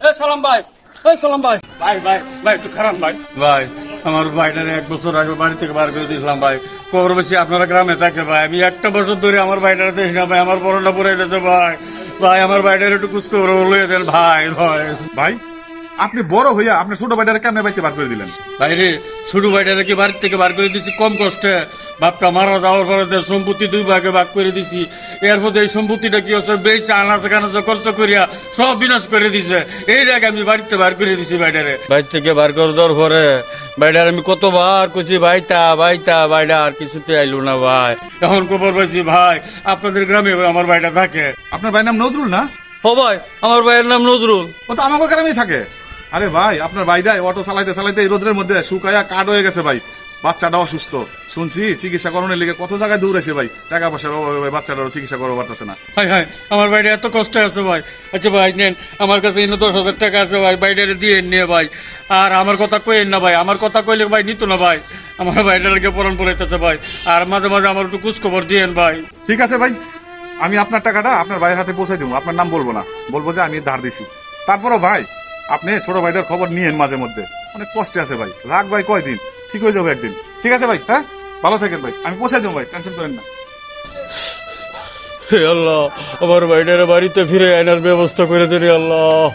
সালাম ভাই, সালাম ভাই। ভাই ভাই ভাই একটু খারাপ ভাই। ভাই আমার ভাইটারে 1 বছর আগে বাড়ি থেকে বার করে দিয়েছিলাম ভাই। কবর বেশি আপনারা গ্রামে থাকে ভাই। আমি 1টা বছর ধরে আমার ভাইটারে দেখি না ভাই। আমার বড়টা পড়ে দিতে ভাই। ভাই আমার ভাইটারে একটু কুচ খবর লয়ে দেন ভাই। ভাই ভাই আপনি বড় হইয়া আপনি ছোট ভাইটারে কেমনে বাইতে বার করে দিলেন? ভাই রে, ছোট ভাইটারে কি বাড়ি থেকে বার করে দিচ্ছি কম কষ্টে। বাপটা মারা যাওয়ার পরে সম্পত্তি 2 ভাগে ভাগ করে দিছি। এর মধ্যে এই সম্পত্তিটা কি হচ্ছে বেশ আনাচে কানাচে খরচ করিয়া সব বিনাশ করে দিছে। এই জায়গা আমি বাড়িতে বার করে দিছি ভাইটারে। বাড়ি থেকে বার করে দেওয়ার পরে ভাইটার আমি কতবার কইছি বাইটা বাইটা বাইটা, আর কিছুতে আইলো না ভাই। এখন খবর পাইছি ভাই আপনাদের গ্রামে আমার ভাইটা থাকে। আপনার ভাইয়ের নাম নজরুল না? ও ভাই আমার ভাইয়ের নাম নজরুল। ও তো আমাকে গ্রামেই থাকে। আরে ভাই আপনার ভাইটাই অটো চালাইতে চালাইতে এই রোদের মধ্যে শুকায়া কাঠ হয়ে গেছে ভাই। বাচ্চাটাও অসুস্থ, শুনছি চিকিৎসা করানোর লেগে কত জায়গায় দৌড়েছে ভাই। টাকা পয়সার অভাবে ভাই বাচ্চাটারও চিকিৎসা করতে পারতেছে না। হাই হাই আমার বাইরে এত কষ্ট আছে ভাই। আচ্ছা ভাই নেন, আমার কাছে 10,000 টাকা আছে ভাই, বাইরে দিয়ে নিয়ে ভাই। আর আমার কথা কইেন না ভাই, আমার কথা কইলে ভাই নিত না ভাই। আমার বাইরেকে পরন পড়াইতেছে ভাই। আর মাঝে মাঝে আমার একটু খোঁজখবর দিয়েন ভাই। ঠিক আছে ভাই, আমি আপনার টাকাটা আপনার ভাইয়ের হাতে পৌঁছাই দেবো। আপনার নাম বলবো না, বলবো যে আমি ধার দিছি। তারপরও ভাই আপনি ছোট ভাইটার খবর নিয়েন মাঝে মধ্যে। অনেক কষ্টে আছে ভাই। রাগ ভাই কয়দিন, ঠিক হয়ে যাবে একদিন। ঠিক আছে ভাই, হ্যাঁ ভালো থাকেন ভাই, আমি পৌঁছাই দেবো ভাই, টেনশন করেন না। হে আল্লাহ, আমার বাইরের বাড়িতে ফিরে আনার ব্যবস্থা করে দেন আল্লাহ।